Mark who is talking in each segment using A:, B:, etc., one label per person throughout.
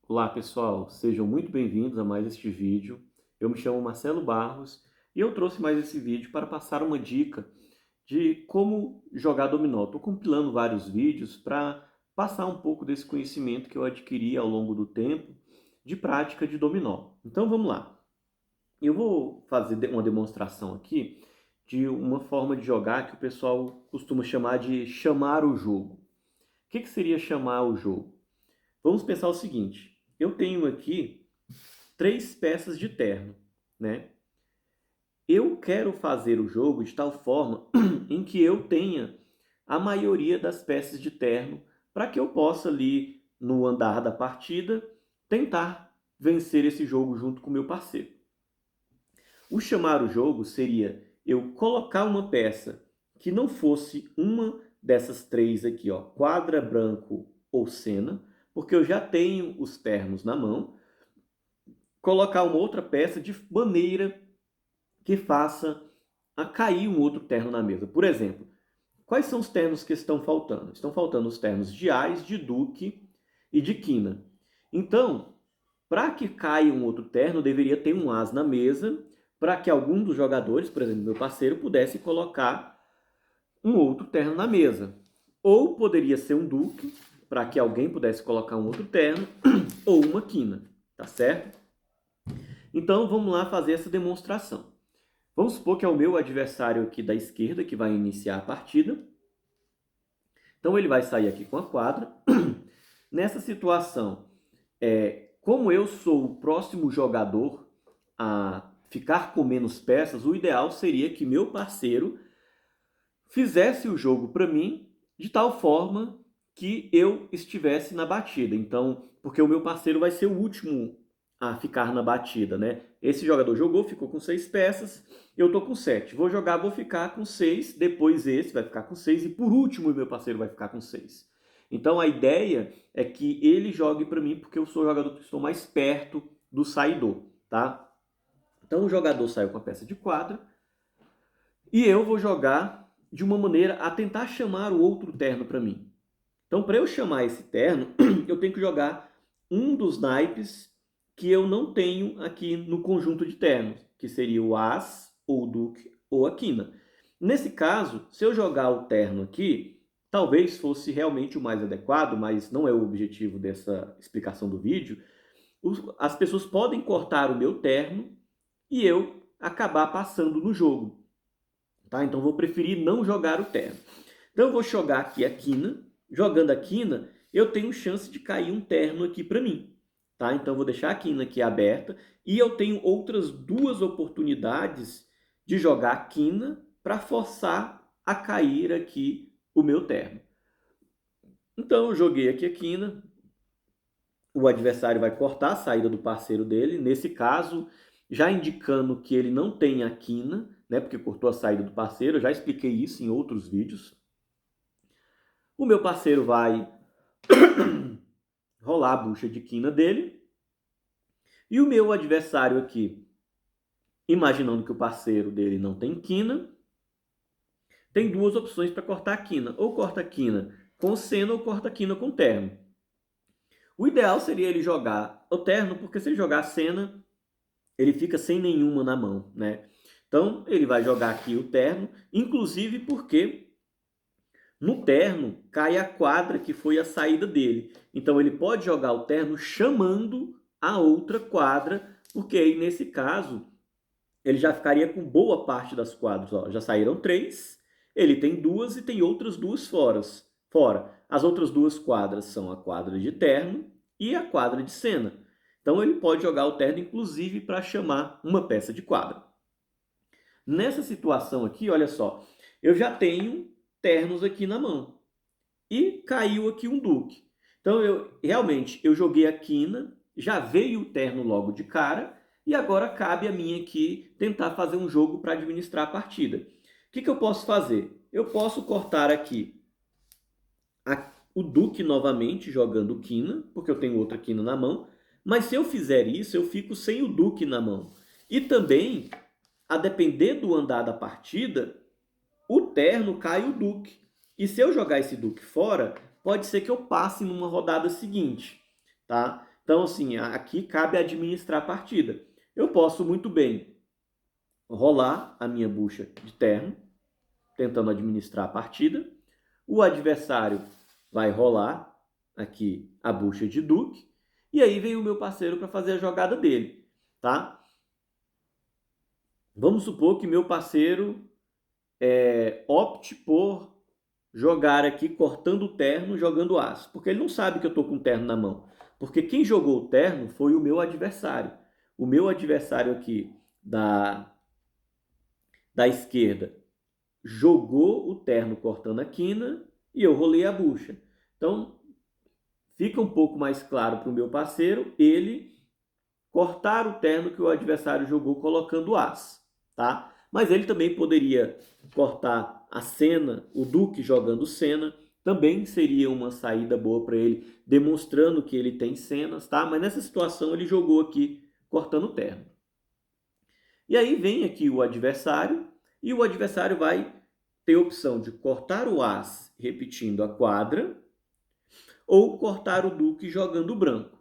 A: Olá pessoal, sejam muito bem-vindos a mais este vídeo. Eu me chamo Marcelo Barros e eu trouxe mais esse vídeo para passar uma dica de como jogar dominó. Estou compilando vários vídeos para passar um pouco desse conhecimento que eu adquiri ao longo do tempo de prática de dominó. Então vamos lá. Eu vou fazer uma demonstração aqui de uma forma de jogar que o pessoal costuma chamar de chamar o jogo. O que seria chamar o jogo? Vamos pensar o seguinte, eu tenho aqui 3 peças de terno, né? Eu quero fazer o jogo de tal forma em que eu tenha a maioria das peças de terno para que eu possa ali no andar da partida tentar vencer esse jogo junto com o meu parceiro. O chamar o jogo seria eu colocar uma peça que não fosse uma dessas 3 aqui, ó, quadra, branco ou cena, porque eu já tenho os ternos na mão, colocar uma outra peça de maneira que faça a cair um outro terno na mesa. Por exemplo, quais são os ternos que estão faltando? Estão faltando os ternos de ás, de duque e de quina. Então, para que caia um outro terno, deveria ter um as na mesa para que algum dos jogadores, por exemplo, meu parceiro, pudesse colocar um outro terno na mesa. Ou poderia ser um duque, para que alguém pudesse colocar um outro terno, ou uma quina, tá certo? Então vamos lá fazer essa demonstração. Vamos supor que é o meu adversário aqui da esquerda que vai iniciar a partida. Então ele vai sair aqui com a quadra. Nessa situação, como eu sou o próximo jogador a ficar com menos peças, o ideal seria que meu parceiro fizesse o jogo para mim de tal forma que eu estivesse na batida. Então, porque o meu parceiro vai ser o último a ficar na batida, né? Esse jogador jogou, ficou com 6 peças, eu tô com 7. Vou jogar, vou ficar com 6, depois esse vai ficar com 6 e por último o meu parceiro vai ficar com 6. Então a ideia é que ele jogue para mim porque eu sou o jogador que estou mais perto do saidor, tá? Então o jogador saiu com a peça de quadra e eu vou jogar de uma maneira a tentar chamar o outro terno para mim. Então, para eu chamar esse terno, eu tenho que jogar um dos naipes que eu não tenho aqui no conjunto de ternos, que seria o as, ou o duque, ou a quina. Nesse caso, se eu jogar o terno aqui, talvez fosse realmente o mais adequado, mas não é o objetivo dessa explicação do vídeo, as pessoas podem cortar o meu terno e eu acabar passando no jogo. Tá? Então, vou preferir não jogar o terno. Então, eu vou jogar aqui a quina. Jogando a quina, eu tenho chance de cair um terno aqui para mim. Tá? Então, eu vou deixar a quina aqui aberta. E eu tenho outras 2 oportunidades de jogar a quina para forçar a cair aqui o meu terno. Então, eu joguei aqui a quina. O adversário vai cortar a saída do parceiro dele. Nesse caso, já indicando que ele não tem a quina, né, porque cortou a saída do parceiro. Eu já expliquei isso em outros vídeos. O meu parceiro vai rolar a bucha de quina dele. E o meu adversário aqui, imaginando que o parceiro dele não tem quina, tem 2 opções para cortar a quina. Ou corta a quina com cena ou corta a quina com terno. O ideal seria ele jogar o terno, porque se ele jogar a cena, ele fica sem nenhuma na mão, né? Então, ele vai jogar aqui o terno, inclusive porque no terno cai a quadra que foi a saída dele. Então ele pode jogar o terno chamando a outra quadra, porque aí nesse caso ele já ficaria com boa parte das quadras. Ó, já saíram 3, ele tem 2 e tem outras 2 fora. As outras 2 quadras são a quadra de terno e a quadra de cena. Então ele pode jogar o terno inclusive para chamar uma peça de quadra. Nessa situação aqui, olha só, eu já tenho ternos aqui na mão. E caiu aqui um duque. Então, eu joguei a quina, já veio o terno logo de cara, e agora cabe a mim aqui tentar fazer um jogo para administrar a partida. O que eu posso fazer? Eu posso cortar aqui o duque novamente, jogando quina, porque eu tenho outra quina na mão, mas se eu fizer isso, eu fico sem o duque na mão. E também, a depender do andar da partida, o terno cai o duque. E se eu jogar esse duque fora, pode ser que eu passe numa rodada seguinte, tá? Então, assim, aqui cabe administrar a partida. Eu posso muito bem rolar a minha bucha de terno, tentando administrar a partida. O adversário vai rolar aqui a bucha de duque. E aí vem o meu parceiro para fazer a jogada dele, tá? Vamos supor que meu parceiro opte por jogar aqui cortando o terno, jogando aço, porque ele não sabe que eu estou com o terno na mão. Porque quem jogou o terno foi o meu adversário. O meu adversário aqui da esquerda jogou o terno cortando a quina e eu rolei a bucha. Então, fica um pouco mais claro para o meu parceiro ele cortar o terno que o adversário jogou colocando as, tá? Mas ele também poderia cortar a cena, o duque jogando cena, também seria uma saída boa para ele, demonstrando que ele tem cenas, tá? Mas nessa situação ele jogou aqui cortando o terno. E aí vem aqui o adversário, e o adversário vai ter a opção de cortar o as repetindo a quadra, ou cortar o duque jogando o branco.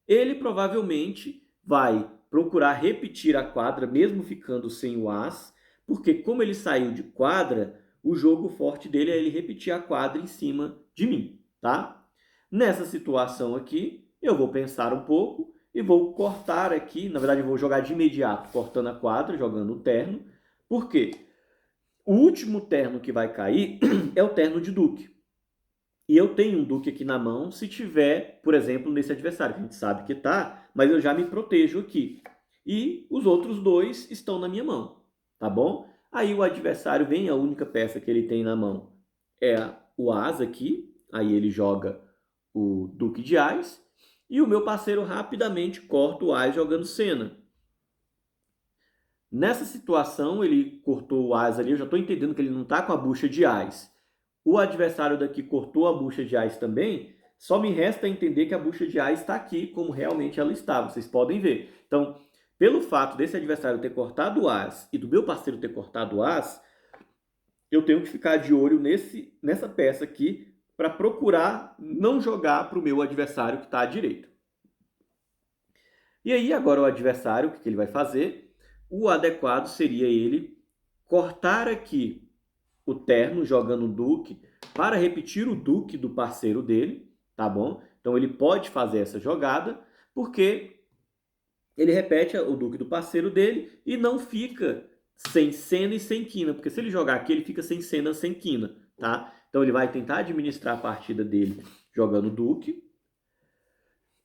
A: Ele provavelmente vai procurar repetir a quadra, mesmo ficando sem o as, porque como ele saiu de quadra, o jogo forte dele é ele repetir a quadra em cima de mim, tá? Nessa situação aqui, eu vou pensar um pouco e vou cortar aqui, na verdade eu vou jogar de imediato, cortando a quadra, jogando o terno. Por quê? O último terno que vai cair é o terno de duque. E eu tenho um duque aqui na mão, se tiver, por exemplo, nesse adversário, que a gente sabe que tá, mas eu já me protejo aqui. E os outros dois estão na minha mão, tá bom? Aí o adversário vem, a única peça que ele tem na mão é o as aqui, aí ele joga o duque de ás, e o meu parceiro rapidamente corta o ás jogando cena. Nessa situação, ele cortou o ás ali, eu já estou entendendo que ele não está com a bucha de ás. O adversário daqui cortou a bucha de ás também, só me resta entender que a bucha de ás está aqui como realmente ela está, vocês podem ver. Então, pelo fato desse adversário ter cortado o as e do meu parceiro ter cortado o as, eu tenho que ficar de olho nessa peça aqui para procurar não jogar para o meu adversário que está à direita. E aí agora o adversário, o que ele vai fazer? O adequado seria ele cortar aqui o terno jogando o duque para repetir o duque do parceiro dele, tá bom? Então ele pode fazer essa jogada porque ele repete o duque do parceiro dele e não fica sem cena e sem quina, porque se ele jogar aqui ele fica sem cena, sem quina, tá? Então ele vai tentar administrar a partida dele jogando duque.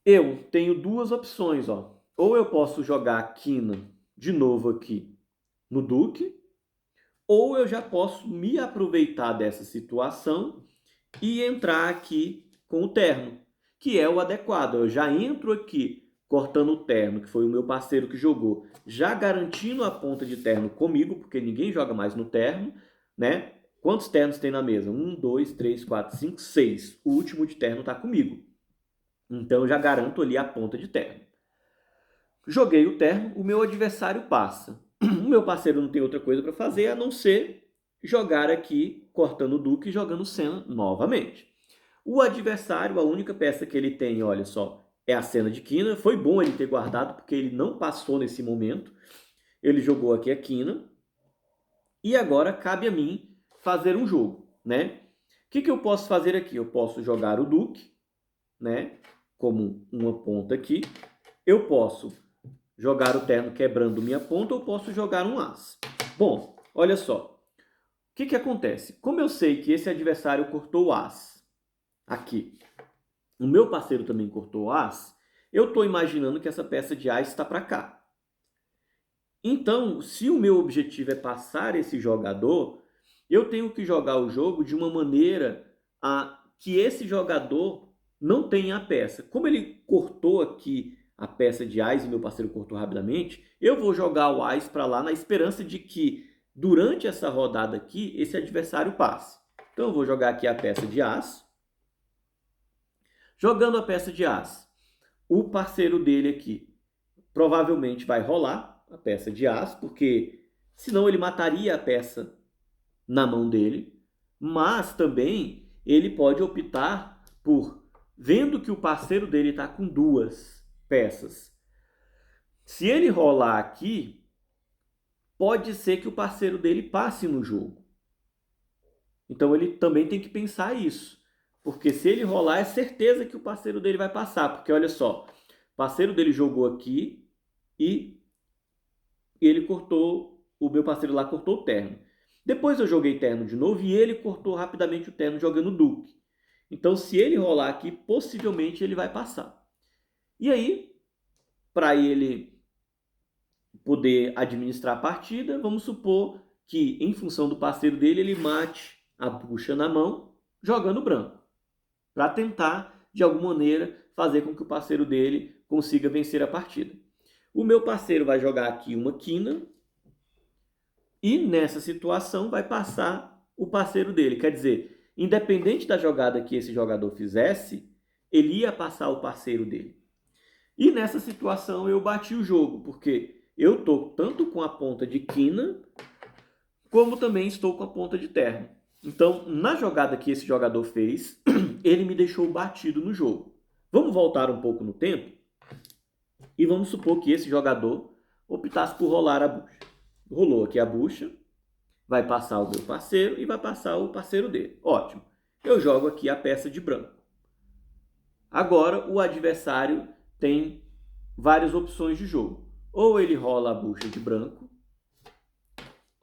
A: Eu tenho duas opções, ó. Ou eu posso jogar a quina de novo aqui no duque, ou eu já posso me aproveitar dessa situação e entrar aqui com o terno, que é o adequado. Eu já entro aqui cortando o terno, que foi o meu parceiro que jogou, já garantindo a ponta de terno comigo, porque ninguém joga mais no terno, né? Quantos ternos tem na mesa? 1, 2, 3, 4, 5, 6. O último de terno está comigo. Então eu já garanto ali a ponta de terno. Joguei o terno, o meu adversário passa. O meu parceiro não tem outra coisa para fazer a não ser jogar aqui, cortando o duque e jogando cena novamente. O adversário, a única peça que ele tem, olha só, é a cena de quina. Foi bom ele ter guardado, porque ele não passou nesse momento. Ele jogou aqui a quina. E agora cabe a mim fazer um jogo, né? O que eu posso fazer aqui? Eu posso jogar o duque, né? Como uma ponta aqui. Eu posso jogar o terno quebrando minha ponta ou posso jogar um as. Bom, olha só. O que acontece? Como eu sei que esse adversário cortou o as aqui, o meu parceiro também cortou o as, eu estou imaginando que essa peça de as está para cá. Então, se o meu objetivo é passar esse jogador, eu tenho que jogar o jogo de uma maneira a que esse jogador não tenha a peça. Como ele cortou aqui a peça de ás e meu parceiro cortou rapidamente, eu vou jogar o ás para lá na esperança de que durante essa rodada aqui, esse adversário passe. Então eu vou jogar aqui a peça de ás. Jogando a peça de ás, o parceiro dele aqui provavelmente vai rolar a peça de ás, porque senão ele mataria a peça na mão dele, mas também ele pode optar por vendo que o parceiro dele está com 2 peças. Se ele rolar aqui, pode ser que o parceiro dele passe no jogo. Então ele também tem que pensar isso. Porque se ele rolar, é certeza que o parceiro dele vai passar. Porque olha só, o parceiro dele jogou aqui e ele cortou, o meu parceiro lá cortou o terno. Depois eu joguei terno de novo e ele cortou rapidamente o terno jogando duque. Então se ele rolar aqui, possivelmente ele vai passar. E aí, para ele poder administrar a partida, vamos supor que em função do parceiro dele, ele mate a bucha na mão, jogando branco. Para tentar, de alguma maneira, fazer com que o parceiro dele consiga vencer a partida. O meu parceiro vai jogar aqui uma quina e nessa situação vai passar o parceiro dele. Quer dizer, independente da jogada que esse jogador fizesse, ele ia passar o parceiro dele. E nessa situação eu bati o jogo, porque eu estou tanto com a ponta de quina, como também estou com a ponta de terno. Então, na jogada que esse jogador fez, ele me deixou batido no jogo. Vamos voltar um pouco no tempo e vamos supor que esse jogador optasse por rolar a bucha. Rolou aqui a bucha, vai passar o meu parceiro e vai passar o parceiro dele. Ótimo. Eu jogo aqui a peça de branco. Agora o adversário tem várias opções de jogo. Ou ele rola a bucha de branco,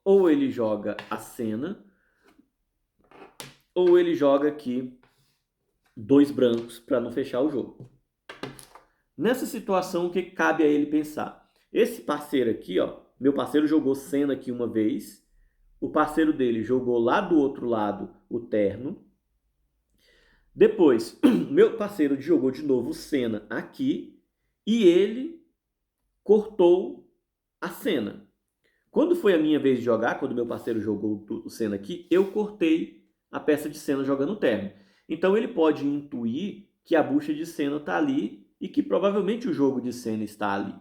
A: ou ele joga a cena, ou ele joga aqui 2 brancos para não fechar o jogo. Nessa situação, o que cabe a ele pensar? Esse parceiro aqui, ó, meu parceiro jogou cena aqui uma vez, o parceiro dele jogou lá do outro lado o terno. Depois, meu parceiro jogou de novo cena aqui e ele cortou a cena. Quando foi a minha vez de jogar, quando meu parceiro jogou o cena aqui, eu cortei a peça de cena jogando terno. Então ele pode intuir que a bucha de cena está ali e que provavelmente o jogo de cena está ali.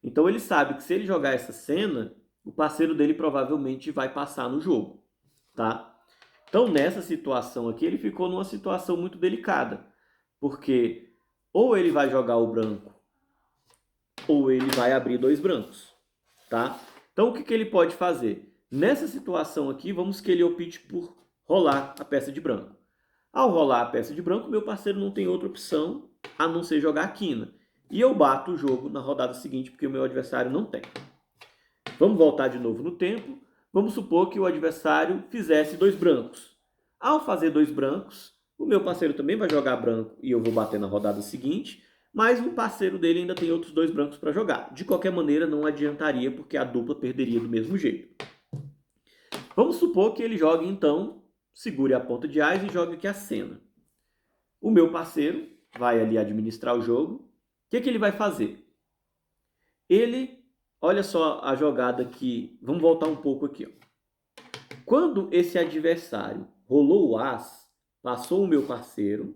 A: Então ele sabe que se ele jogar essa cena, o parceiro dele provavelmente vai passar no jogo, tá? Então nessa situação aqui ele ficou numa situação muito delicada, porque ou ele vai jogar o branco ou ele vai abrir 2 brancos, tá? Então o que ele pode fazer? Nessa situação aqui, vamos que ele opte por rolar a peça de branco. Ao rolar a peça de branco, meu parceiro não tem outra opção a não ser jogar a quina. E eu bato o jogo na rodada seguinte, porque o meu adversário não tem. Vamos voltar de novo no tempo. Vamos supor que o adversário fizesse 2 brancos. Ao fazer 2 brancos, o meu parceiro também vai jogar branco e eu vou bater na rodada seguinte, mas o parceiro dele ainda tem outros 2 brancos para jogar. De qualquer maneira, não adiantaria, porque a dupla perderia do mesmo jeito. Vamos supor que ele jogue, então, segure a ponta de ás e jogue aqui a cena. O meu parceiro vai ali administrar o jogo. O que ele vai fazer? Ele, olha só a jogada aqui, vamos voltar um pouco aqui. Ó. Quando esse adversário rolou o as, passou o meu parceiro,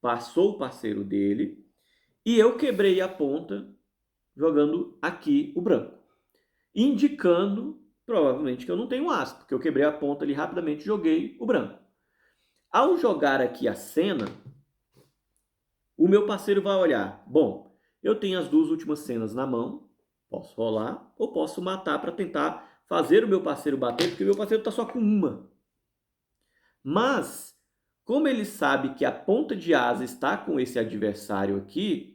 A: passou o parceiro dele, e eu quebrei a ponta jogando aqui o branco, indicando provavelmente que eu não tenho as, porque eu quebrei a ponta ali rapidamente e joguei o branco. Ao jogar aqui a cena, o meu parceiro vai olhar, bom, eu tenho as 2 últimas cenas na mão, posso rolar ou posso matar para tentar fazer o meu parceiro bater, porque o meu parceiro está só com uma. Mas, como ele sabe que a ponta de asa está com esse adversário aqui,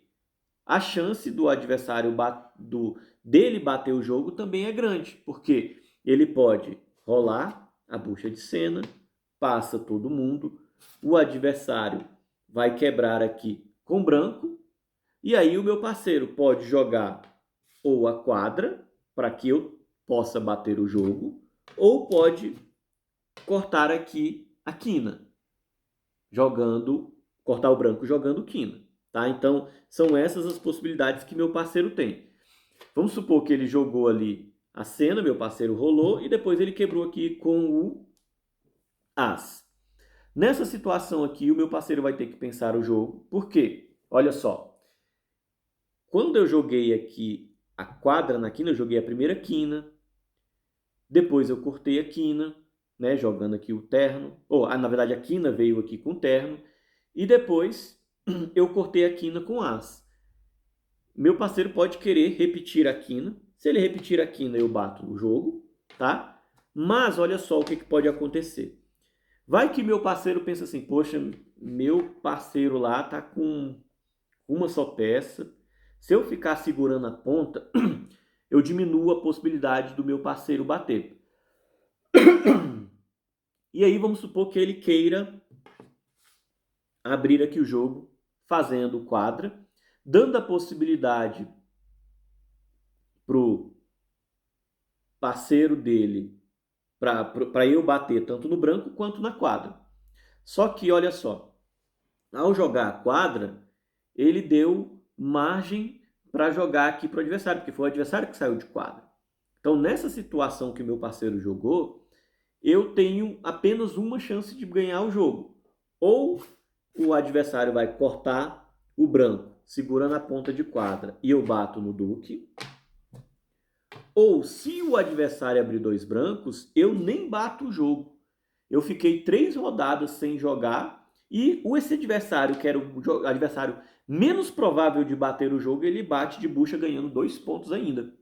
A: a chance do adversário dele bater o jogo também é grande, porque ele pode rolar a bucha de cena, passa todo mundo, o adversário vai quebrar aqui com branco, e aí o meu parceiro pode jogar ou a quadra, para que eu possa bater o jogo, ou pode cortar aqui a quina, cortar o branco jogando quina. Tá? Então, são essas as possibilidades que meu parceiro tem. Vamos supor que ele jogou ali a cena, meu parceiro rolou, e depois ele quebrou aqui com o as. Nessa situação aqui, o meu parceiro vai ter que pensar o jogo. Por quê? Olha só. Quando eu joguei aqui a quadra na quina, eu joguei a primeira quina. Depois eu cortei a quina, né, jogando aqui o terno. Na verdade, a quina veio aqui com o terno. E depois eu cortei a quina com as. Meu parceiro pode querer repetir a quina. Se ele repetir a quina, eu bato o jogo, tá? Mas olha só o que pode acontecer. Vai que meu parceiro pensa assim, poxa, meu parceiro lá tá com uma só peça. Se eu ficar segurando a ponta, eu diminuo a possibilidade do meu parceiro bater. E aí vamos supor que ele queira abrir aqui o jogo fazendo quadra, dando a possibilidade pro parceiro dele para eu bater tanto no branco quanto na quadra. Só que olha só, ao jogar a quadra, ele deu margem para jogar aqui para o adversário, porque foi o adversário que saiu de quadra. Então, nessa situação que meu parceiro jogou, eu tenho apenas uma chance de ganhar o jogo. Ou o adversário vai cortar o branco, segurando a ponta de quadra, e eu bato no duque. Ou, se o adversário abrir 2 brancos, eu nem bato o jogo. Eu fiquei 3 rodadas sem jogar e esse adversário, que era o adversário menos provável de bater o jogo, ele bate de bucha ganhando 2 pontos ainda.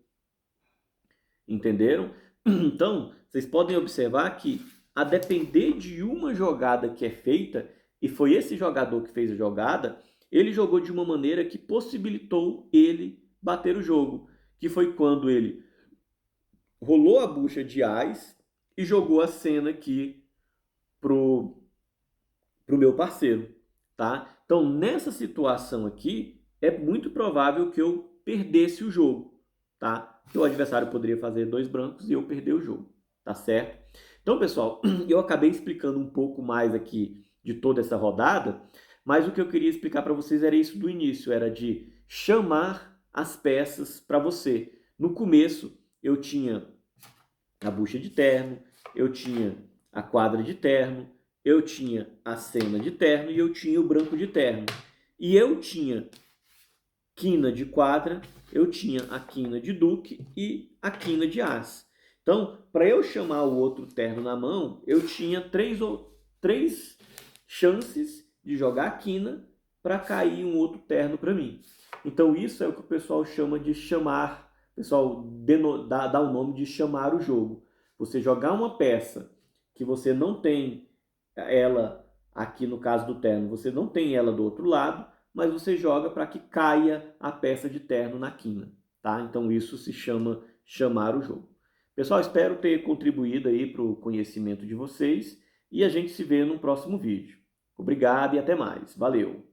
A: Entenderam? Então, vocês podem observar que, a depender de uma jogada que é feita, e foi esse jogador que fez a jogada, ele jogou de uma maneira que possibilitou ele bater o jogo, que foi quando ele rolou a bucha de ás e jogou a cena aqui pro meu parceiro, tá? Então, nessa situação aqui, é muito provável que eu perdesse o jogo, tá? Que o adversário poderia fazer 2 brancos e eu perder o jogo, tá certo? Então, pessoal, eu acabei explicando um pouco mais aqui de toda essa rodada, mas o que eu queria explicar para vocês era isso do início, era de chamar as peças para você. No começo, eu tinha a bucha de terno, eu tinha a quadra de terno, eu tinha a cena de terno e eu tinha o branco de terno. E eu tinha quina de quadra, eu tinha a quina de duque e a quina de as. Então, para eu chamar o outro terno na mão, eu tinha três chances de jogar a quina para cair um outro terno para mim. Então, isso é o que o pessoal chama de chamar, o pessoal dá o nome de chamar o jogo. Você jogar uma peça que você não tem ela, aqui no caso do terno, você não tem ela do outro lado, mas você joga para que caia a peça de terno na quina, tá? Então isso se chama chamar o jogo. Pessoal, espero ter contribuído aí para o conhecimento de vocês e a gente se vê no próximo vídeo. Obrigado e até mais. Valeu!